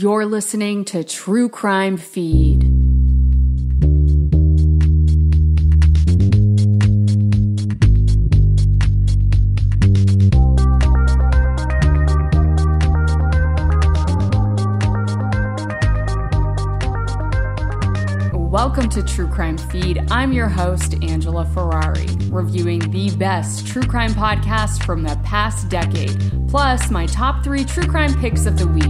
You're listening to True Crime Feed. Welcome to True Crime Feed. I'm your host, Angela Ferrari, reviewing the best true crime podcasts from the past decade, plus my top 3 true crime picks of the week.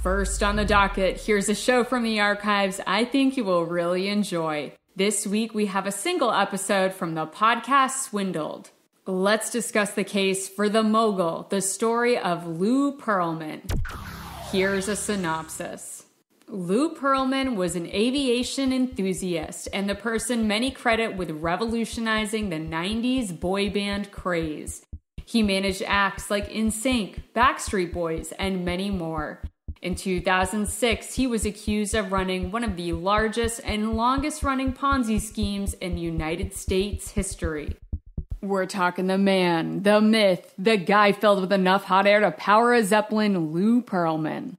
First on the docket, here's a show from the archives I think you will really enjoy. This week we have a single episode from the podcast Swindled. Let's discuss the case for the Mogul, the story of Lou Pearlman. Here's a synopsis. Lou Pearlman was an aviation enthusiast and the person many credit with revolutionizing the 90s boy band craze. He managed acts like NSYNC, Backstreet Boys, and many more. In 2006, he was accused of running one of the largest and longest-running Ponzi schemes in United States history. We're talking the man, the myth, the guy filled with enough hot air to power a Zeppelin, Lou Pearlman.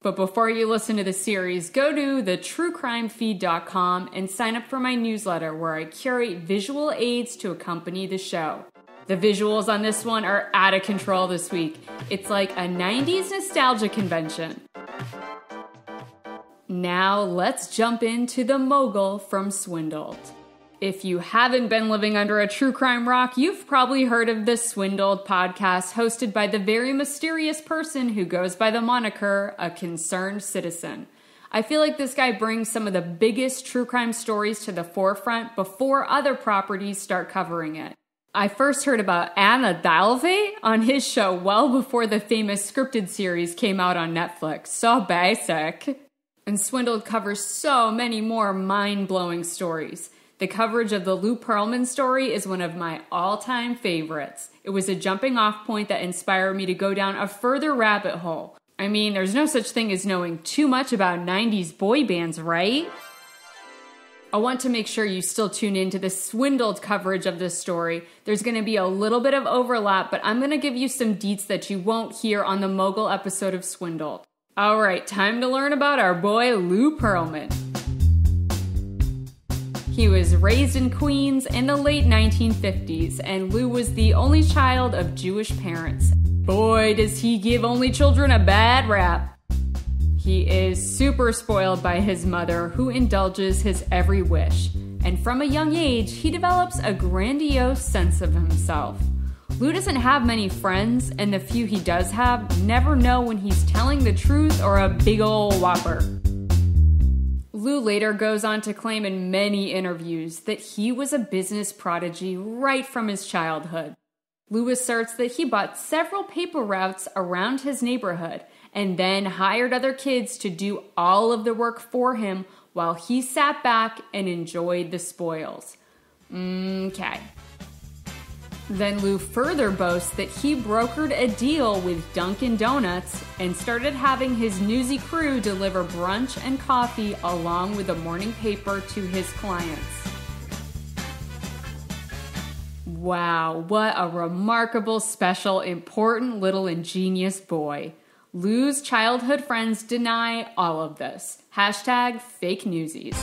But before you listen to the series, go to thetruecrimefeed.com and sign up for my newsletter where I curate visual aids to accompany the show. The visuals on this one are out of control this week. It's like a 90s nostalgia convention. Now let's jump into the Mogul from Swindled. If you haven't been living under a true crime rock, you've probably heard of the Swindled podcast hosted by the very mysterious person who goes by the moniker A Concerned Citizen. I feel like this guy brings some of the biggest true crime stories to the forefront before other properties start covering it. I first heard about Untitled on his show well before the famous scripted series came out on Netflix. So basic. And Swindled covers so many more mind-blowing stories. The coverage of the Lou Pearlman story is one of my all-time favorites. It was a jumping-off point that inspired me to go down a further rabbit hole. I mean, there's no such thing as knowing too much about 90s boy bands, right? I want to make sure you still tune in to the Swindled coverage of this story. There's going to be a little bit of overlap, but I'm going to give you some deets that you won't hear on the Mogul episode of Swindled. All right, time to learn about our boy Lou Pearlman. He was raised in Queens in the late 1950s, and Lou was the only child of Jewish parents. Boy, does he give only children a bad rap. He is super spoiled by his mother, who indulges his every wish. And from a young age, he develops a grandiose sense of himself. Lou doesn't have many friends, and the few he does have never know when he's telling the truth or a big ol' whopper. Lou later goes on to claim in many interviews that he was a business prodigy right from his childhood. Lou asserts that he bought several paper routes around his neighborhood and then hired other kids to do all of the work for him while he sat back and enjoyed the spoils. Okay. Then Lou further boasts that he brokered a deal with Dunkin' Donuts and started having his newsy crew deliver brunch and coffee along with a morning paper to his clients. Wow, what a remarkable, special, important little ingenious boy. Lou's childhood friends deny all of this. #fake newsies.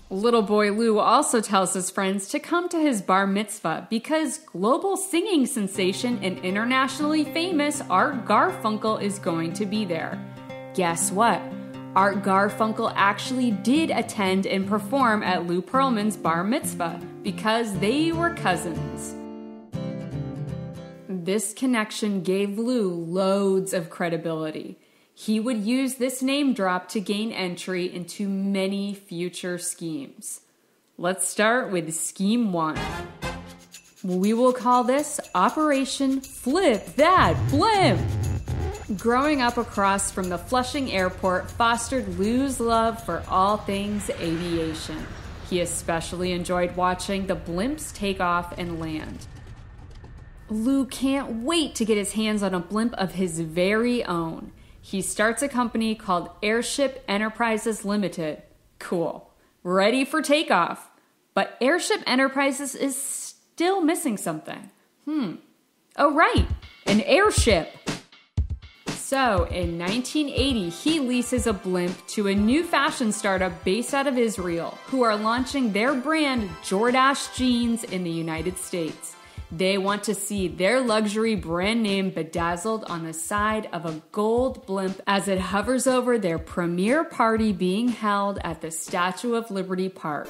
Little boy Lou also tells his friends to come to his bar mitzvah because global singing sensation and internationally famous Art Garfunkel is going to be there. Guess what? Art Garfunkel actually did attend and perform at Lou Pearlman's bar mitzvah because they were cousins. This connection gave Lou loads of credibility. He would use this name drop to gain entry into many future schemes. Let's start with Scheme 1. We will call this Operation Flip That Blimp. Growing up across from the Flushing Airport fostered Lou's love for all things aviation. He especially enjoyed watching the blimps take off and land. Lou can't wait to get his hands on a blimp of his very own. He starts a company called Airship Enterprises Limited. Cool. Ready for takeoff. But Airship Enterprises is still missing something. Oh right, an airship. So, in 1980, he leases a blimp to a new fashion startup based out of Israel, who are launching their brand Jordache jeans in the United States. They want to see their luxury brand name bedazzled on the side of a gold blimp as it hovers over their premiere party being held at the Statue of Liberty Park.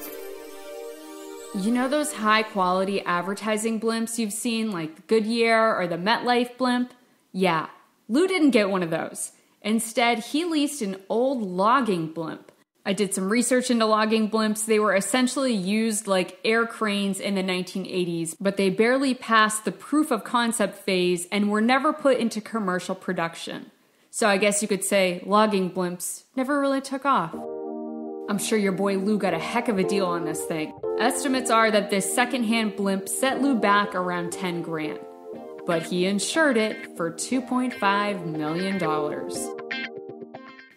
You know those high-quality advertising blimps you've seen, like the Goodyear or the MetLife blimp? Yeah. Lou didn't get one of those. Instead, he leased an old logging blimp. I did some research into logging blimps. They were essentially used like air cranes in the 1980s, but they barely passed the proof of concept phase and were never put into commercial production. So I guess you could say logging blimps never really took off. I'm sure your boy Lou got a heck of a deal on this thing. Estimates are that this secondhand blimp set Lou back around 10 grand. But he insured it for $2.5 million.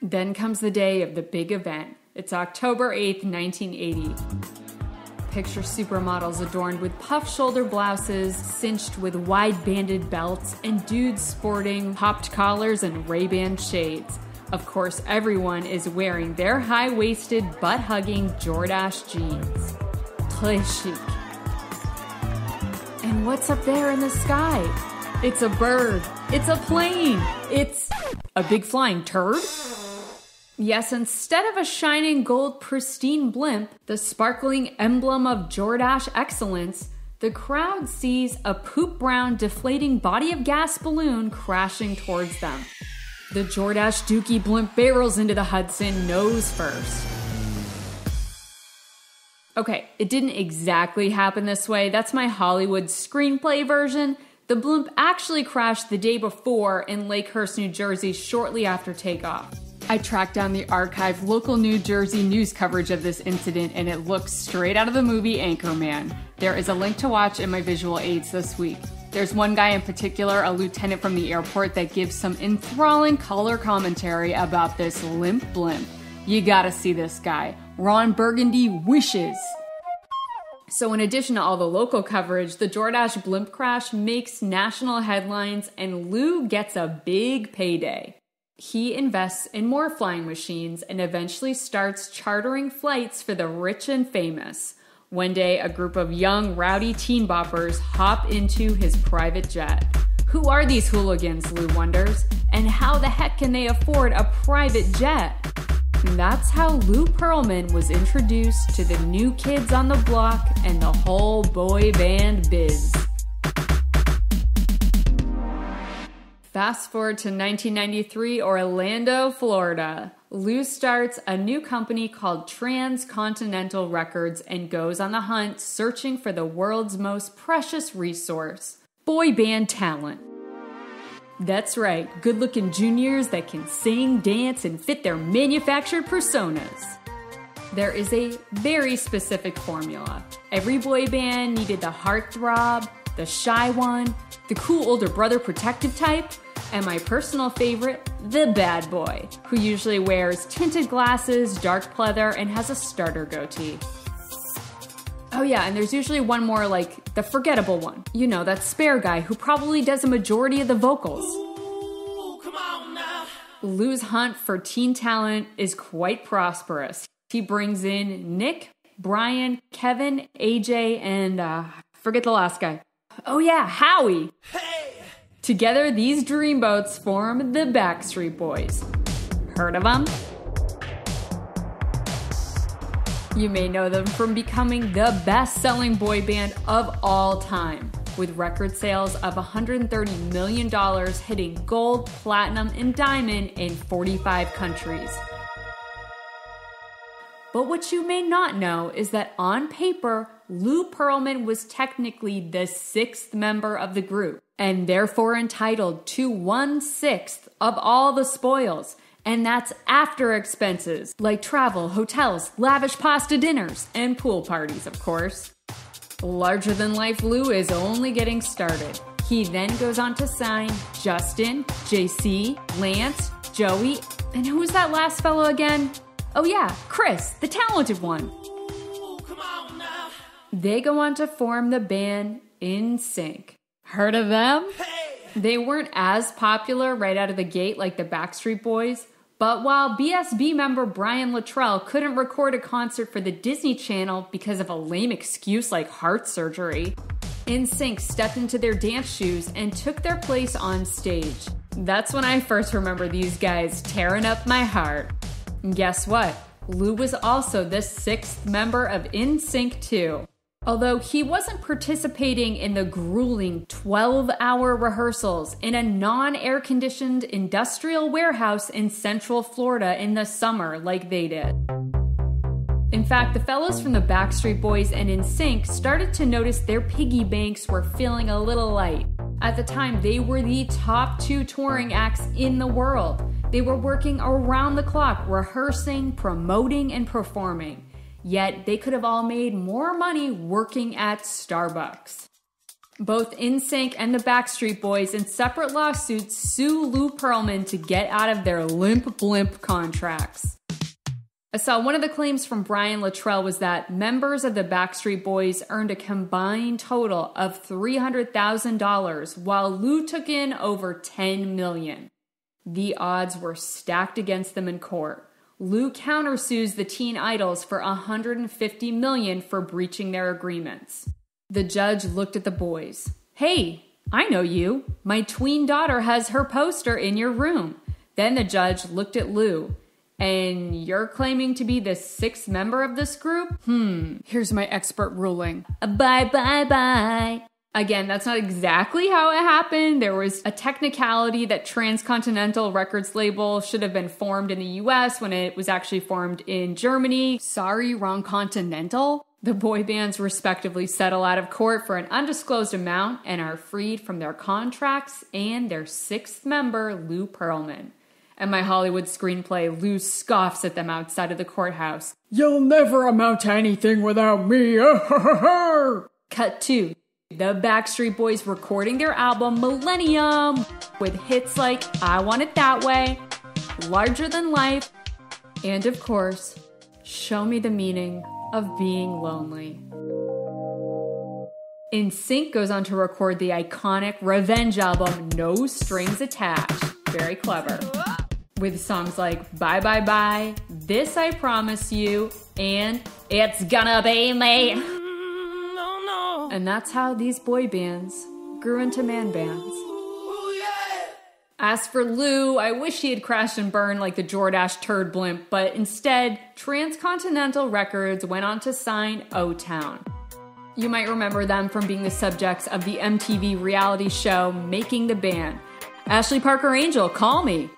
Then comes the day of the big event. It's October 8th, 1980. Picture supermodels adorned with puff shoulder blouses, cinched with wide-banded belts, and dudes sporting popped collars and Ray-Ban shades. Of course, everyone is wearing their high-waisted, butt-hugging Jordache jeans. Très chic. And what's up there in the sky? It's a bird. It's a plane. It's a big flying turd? Yes, instead of a shining gold pristine blimp, the sparkling emblem of Jordache excellence, the crowd sees a poop brown deflating body of gas balloon crashing towards them. The Jordache Dookie blimp barrels into the Hudson nose first. Okay, it didn't exactly happen this way. That's my Hollywood screenplay version. The blimp actually crashed the day before in Lakehurst, New Jersey, shortly after takeoff. I tracked down the archived local New Jersey news coverage of this incident, and it looks straight out of the movie Anchorman. There is a link to watch in my visual aids this week. There's one guy in particular, a lieutenant from the airport, that gives some enthralling color commentary about this limp blimp. You gotta see this guy. Ron Burgundy wishes. So in addition to all the local coverage, the Jordache blimp crash makes national headlines and Lou gets a big payday. He invests in more flying machines and eventually starts chartering flights for the rich and famous. One day, a group of young, rowdy teen boppers hop into his private jet. Who are these hooligans, Lou wonders, and how the heck can they afford a private jet? And that's how Lou Pearlman was introduced to the new kids on the block and the whole boy band biz. Fast forward to 1993, Orlando, Florida. Lou starts a new company called Transcontinental Records and goes on the hunt searching for the world's most precious resource, boy band talent. That's right, good-looking juniors that can sing, dance, and fit their manufactured personas. There is a very specific formula. Every boy band needed the heartthrob, the shy one, the cool older brother protective type, and my personal favorite, the bad boy, who usually wears tinted glasses, dark pleather, and has a starter goatee. Oh yeah, and there's usually one more, like the forgettable one. You know, that spare guy who probably does a majority of the vocals. Ooh, come on now. Lou's hunt for teen talent is quite prosperous. He brings in Nick, Brian, Kevin, AJ, and forget the last guy. Oh yeah, Howie. Hey. Together, these dreamboats form the Backstreet Boys. Heard of them? You may know them from becoming the best-selling boy band of all time, with record sales of $130 million hitting gold, platinum, and diamond in 45 countries. But what you may not know is that on paper, Lou Pearlman was technically the sixth member of the group, and therefore entitled to 1/6 of all the spoils. And that's after expenses, like travel, hotels, lavish pasta dinners, and pool parties, of course. Larger-than-life Lou is only getting started. He then goes on to sign Justin, JC, Lance, Joey, and who's that last fellow again? Oh yeah, Chris, the talented one. Ooh, come on now. They go on to form the band NSYNC. Heard of them? Hey! They weren't as popular right out of the gate like the Backstreet Boys, but while BSB member Brian Luttrell couldn't record a concert for the Disney Channel because of a lame excuse like heart surgery, NSYNC stepped into their dance shoes and took their place on stage. That's when I first remember these guys tearing up my heart. And guess what? Lou was also the 6th member of NSYNC too. Although he wasn't participating in the grueling 12-hour rehearsals in a non-air-conditioned industrial warehouse in Central Florida in the summer like they did. In fact, the fellows from the Backstreet Boys and NSYNC started to notice their piggy banks were feeling a little light. At the time, they were the top 2 touring acts in the world. They were working around the clock, rehearsing, promoting, and performing. Yet, they could have all made more money working at Starbucks. Both NSYNC and the Backstreet Boys in separate lawsuits sue Lou Pearlman to get out of their limp blimp contracts. I saw one of the claims from Brian Luttrell was that members of the Backstreet Boys earned a combined total of $300,000 while Lou took in over $10 million. The odds were stacked against them in court. Lou countersues the teen idols for $150 million for breaching their agreements. The judge looked at the boys. Hey, I know you. My tween daughter has her poster in your room. Then the judge looked at Lou. And you're claiming to be the 6th member of this group? Here's my expert ruling. Bye, bye, bye. Again, that's not exactly how it happened. There was a technicality that Transcontinental Records label should have been formed in the US when it was actually formed in Germany. Sorry, wrong continental. The boy bands respectively settle out of court for an undisclosed amount and are freed from their contracts and their 6th member, Lou Pearlman. And my Hollywood screenplay, Lou scoffs at them outside of the courthouse. You'll never amount to anything without me. Cut 2. The Backstreet Boys recording their album Millennium with hits like I Want It That Way, Larger Than Life, and of course, Show Me the Meaning of Being Lonely. NSYNC goes on to record the iconic revenge album No Strings Attached, very clever, with songs like Bye Bye Bye, This I Promise You, and It's Gonna Be Me. And that's how these boy bands grew into man bands. As for Lou, I wish he had crashed and burned like the Jordache turd blimp, but instead, Transcontinental Records went on to sign O-Town. You might remember them from being the subjects of the MTV reality show Making the Band. Ashley Parker Angel, call me.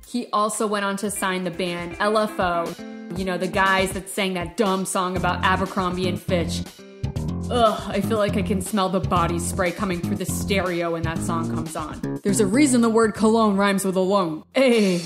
He also went on to sign the band LFO. You know, the guys that sang that dumb song about Abercrombie and Fitch. Ugh, I feel like I can smell the body spray coming through the stereo when that song comes on. There's a reason the word cologne rhymes with alone. Hey.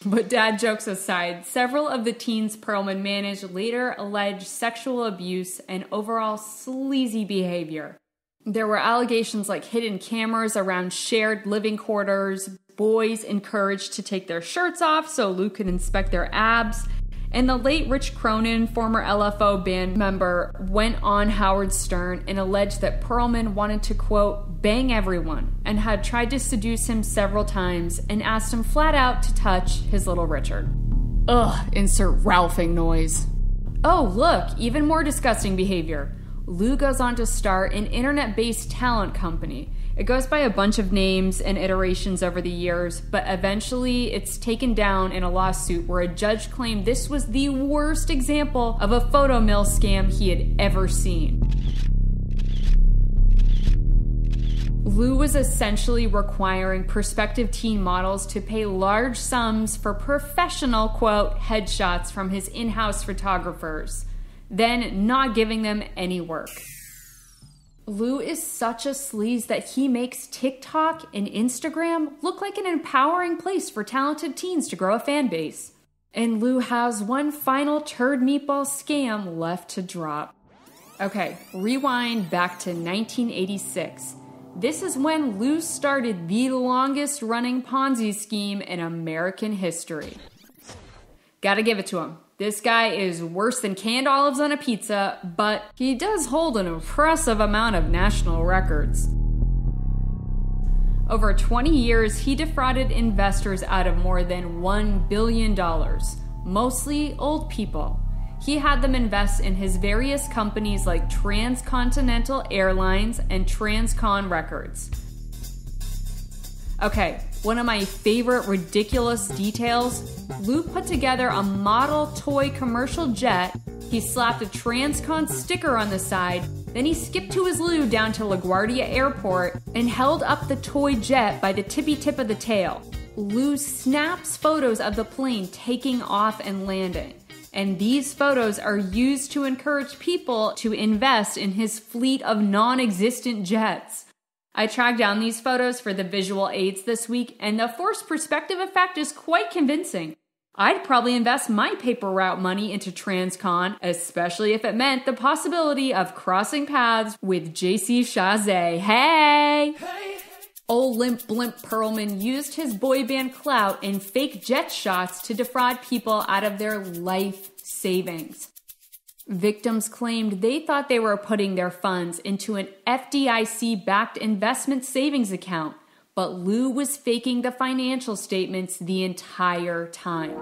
But dad jokes aside, several of the teens Pearlman managed later alleged sexual abuse and overall sleazy behavior. There were allegations like hidden cameras around shared living quarters, boys encouraged to take their shirts off so Lou could inspect their abs, and the late Rich Cronin, former LFO band member, went on Howard Stern and alleged that Pearlman wanted to, quote, bang everyone, and had tried to seduce him several times and asked him flat out to touch his little Richard. Ugh, insert Ralphing noise. Oh, look, even more disgusting behavior. Lou goes on to start an internet-based talent company. It goes by a bunch of names and iterations over the years, but eventually it's taken down in a lawsuit where a judge claimed this was the worst example of a photo mill scam he had ever seen. Lou was essentially requiring prospective teen models to pay large sums for professional, quote, headshots from his in-house photographers, then not giving them any work. Lou is such a sleaze that he makes TikTok and Instagram look like an empowering place for talented teens to grow a fan base. And Lou has one final turd meatball scam left to drop. Okay, rewind back to 1986. This is when Lou started the longest running Ponzi scheme in American history. Gotta give it to him. This guy is worse than canned olives on a pizza, but he does hold an impressive amount of national records. Over 20 years, he defrauded investors out of more than $1 billion, mostly old people. He had them invest in his various companies like Transcontinental Airlines and Transcon Records. Okay, one of my favorite ridiculous details, Lou put together a model toy commercial jet. He slapped a Transcon sticker on the side, then he skipped to his Lou down to LaGuardia Airport and held up the toy jet by the tippy tip of the tail. Lou snaps photos of the plane taking off and landing. And these photos are used to encourage people to invest in his fleet of non-existent jets. I tracked down these photos for the visual aids this week, and the forced perspective effect is quite convincing. I'd probably invest my paper route money into Transcon, especially if it meant the possibility of crossing paths with JC Chazé. Hey! Old limp blimp Pearlman used his boy band clout and fake jet shots to defraud people out of their life savings. Victims claimed they thought they were putting their funds into an FDIC-backed investment savings account, but Lou was faking the financial statements the entire time.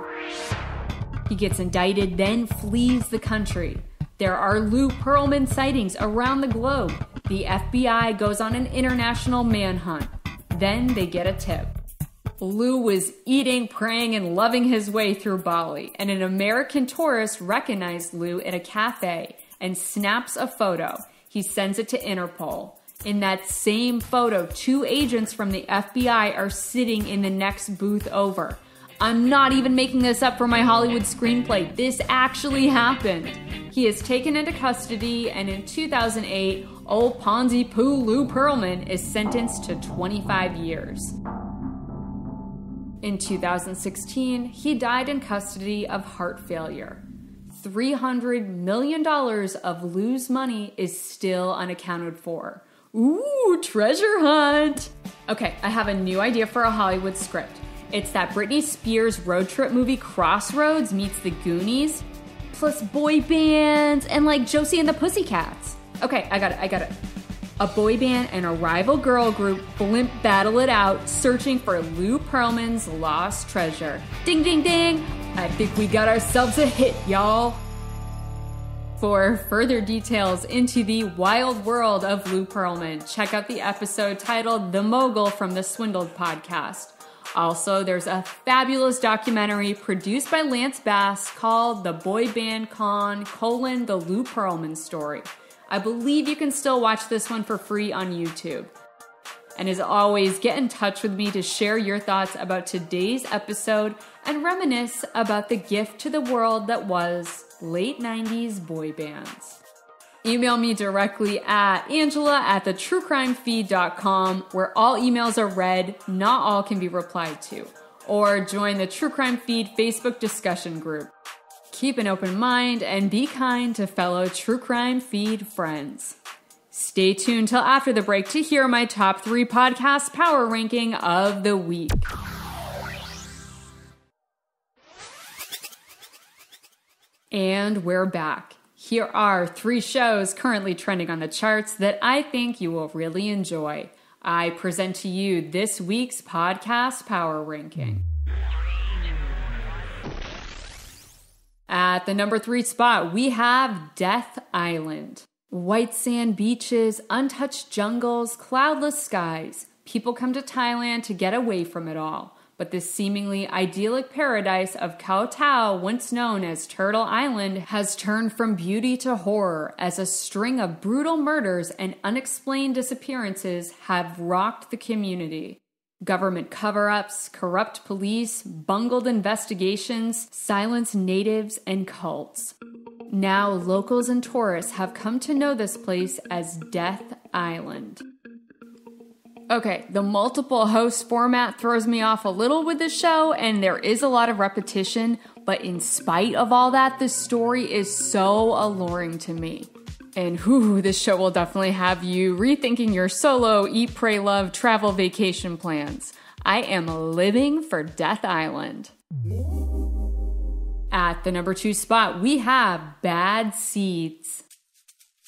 He gets indicted, then flees the country. There are Lou Pearlman sightings around the globe. The FBI goes on an international manhunt. Then they get a tip. Lou was eating, praying, and loving his way through Bali, and an American tourist recognized Lou at a cafe and snaps a photo. He sends it to Interpol. In that same photo, 2 agents from the FBI are sitting in the next booth over. I'm not even making this up for my Hollywood screenplay. This actually happened. He is taken into custody, and in 2008, old Ponzi Poo Lou Pearlman is sentenced to 25 years. In 2016, he died in custody of heart failure. $300 million of Lou's money is still unaccounted for. Ooh, treasure hunt! Okay, I have a new idea for a Hollywood script. It's that Britney Spears road trip movie Crossroads meets the Goonies, plus boy bands and like Josie and the Pussycats. Okay, I got it. A boy band and a rival girl group blimp battle it out, searching for Lou Pearlman's lost treasure. Ding, ding, ding! I think we got ourselves a hit, y'all! For further details into the wild world of Lou Pearlman, check out the episode titled The Mogul from the Swindled podcast. Also, there's a fabulous documentary produced by Lance Bass called The Boy Band Con: The Lou Pearlman Story. I believe you can still watch this one for free on YouTube. And as always, get in touch with me to share your thoughts about today's episode and reminisce about the gift to the world that was late 90s boy bands. Email me directly at angela@thetruecrimefeed.com, where all emails are read, not all can be replied to. Or join the True Crime Feed Facebook discussion group. Keep an open mind and be kind to fellow True Crime Feed friends. Stay tuned till after the break to hear my top 3 podcast power ranking of the week. And we're back. Here are 3 shows currently trending on the charts that I think you will really enjoy. I present to you this week's podcast power ranking. At the number 3 spot, we have Death Island. White sand beaches, untouched jungles, cloudless skies. People come to Thailand to get away from it all. But this seemingly idyllic paradise of Koh Tao, once known as Turtle Island, has turned from beauty to horror as a string of brutal murders and unexplained disappearances have rocked the community. Government cover-ups, corrupt police, bungled investigations, silenced natives, and cults. Now, locals and tourists have come to know this place as Death Island. Okay, the multiple host format throws me off a little with this show, and there is a lot of repetition, but in spite of all that, the story is so alluring to me. And this show will definitely have you rethinking your solo, eat, pray, love, travel, vacation plans. I am living for Death Island. At the number 2 spot, we have Bad Seeds.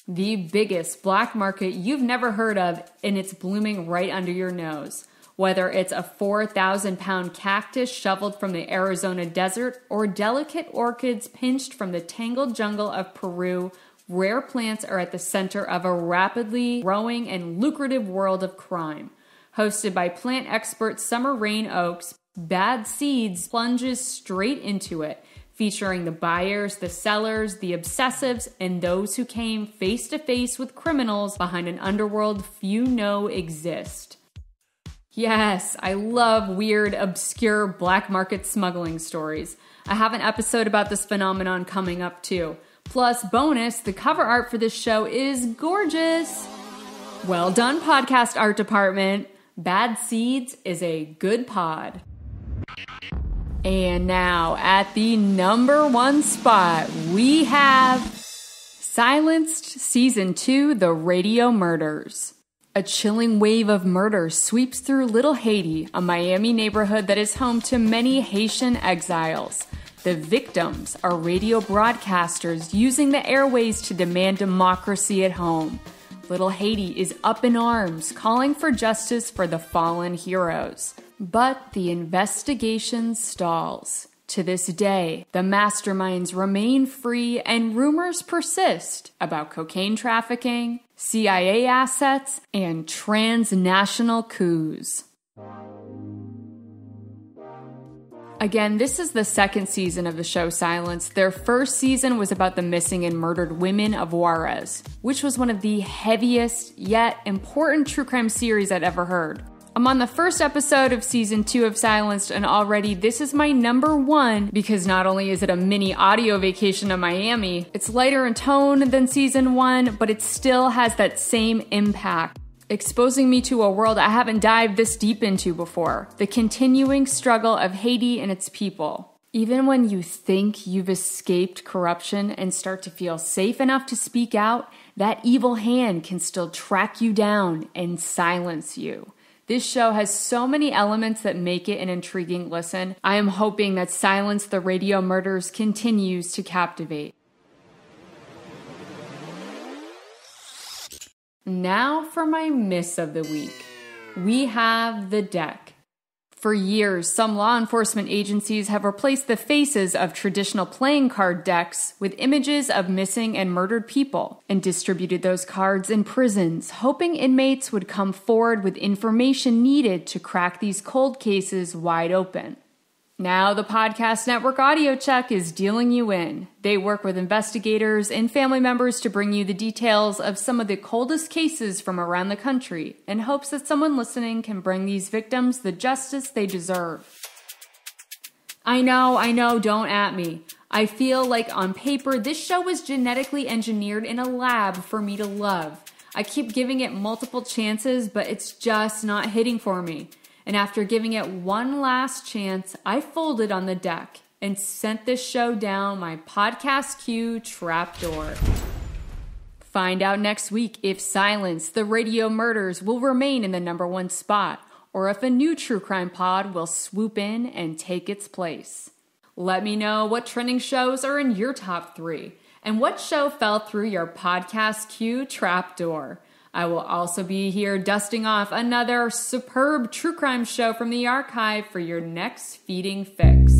The biggest black market you've never heard of, and it's blooming right under your nose. Whether it's a 4,000-pound cactus shoveled from the Arizona desert or delicate orchids pinched from the tangled jungle of Peru, rare plants are at the center of a rapidly growing and lucrative world of crime. Hosted by plant expert Summer Rain Oaks, Bad Seeds plunges straight into it, featuring the buyers, the sellers, the obsessives, and those who came face to face with criminals behind an underworld few know exist. Yes, I love weird, obscure black market smuggling stories. I have an episode about this phenomenon coming up too. Plus, bonus, the cover art for this show is gorgeous. Well done, podcast art department. Bad Seeds is a good pod. And now, at the number 1 spot, we have Silenced Season 2, The Radio Murders. A chilling wave of murder sweeps through Little Haiti, a Miami neighborhood that is home to many Haitian exiles. The victims are radio broadcasters using the airways to demand democracy at home. Little Haiti is up in arms, calling for justice for the fallen heroes. But the investigation stalls. To this day, the masterminds remain free and rumors persist about cocaine trafficking, CIA assets, and transnational coups. Again, this is the second season of the show Silence. Their first season was about the missing and murdered women of Juarez, which was one of the heaviest yet important true crime series I'd ever heard. I'm on the first episode of season 2 of Silenced, and already this is my number 1 because not only is it a mini audio vacation to Miami, it's lighter in tone than season 1, but it still has that same impact, exposing me to a world I haven't dived this deep into before, the continuing struggle of Haiti and its people. Even when you think you've escaped corruption and start to feel safe enough to speak out, that evil hand can still track you down and silence you. This show has so many elements that make it an intriguing listen. I am hoping that Silence the Radio Murders continues to captivate. Now for my miss of the week. We have The Deck. For years, some law enforcement agencies have replaced the faces of traditional playing card decks with images of missing and murdered people and distributed those cards in prisons, hoping inmates would come forward with information needed to crack these cold cases wide open. Now the Podcast Network Audio Check is dealing you in. They work with investigators and family members to bring you the details of some of the coldest cases from around the country in hopes that someone listening can bring these victims the justice they deserve. I know, don't at me. I feel like on paper this show was genetically engineered in a lab for me to love. I keep giving it multiple chances, but it's just not hitting for me. And after giving it one last chance, I folded on The Deck and sent this show down my podcast queue trapdoor. Find out next week if Silence the Radio Murders will remain in the number 1 spot, or if a new true crime pod will swoop in and take its place. Let me know what trending shows are in your top 3, and what show fell through your podcast queue trapdoor. I will also be here dusting off another superb true crime show from the archive for your next feeding fix.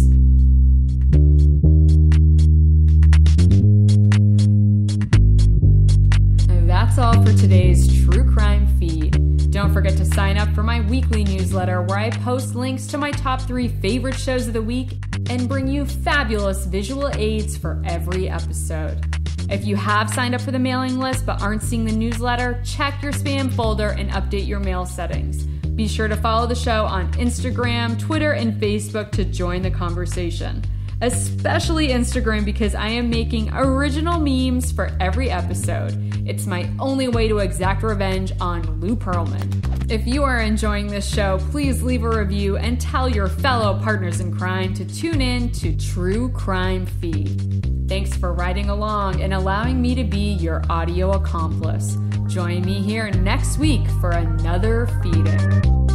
And that's all for today's true crime feed. Don't forget to sign up for my weekly newsletter where I post links to my top 3 favorite shows of the week and bring you fabulous visual aids for every episode. If you have signed up for the mailing list but aren't seeing the newsletter, check your spam folder and update your mail settings. Be sure to follow the show on Instagram, Twitter, and Facebook to join the conversation. Especially Instagram because I am making original memes for every episode. It's my only way to exact revenge on Lou Pearlman. If you are enjoying this show, please leave a review and tell your fellow partners in crime to tune in to True Crime Feed. Thanks for riding along and allowing me to be your audio accomplice. Join me here next week for another feeding.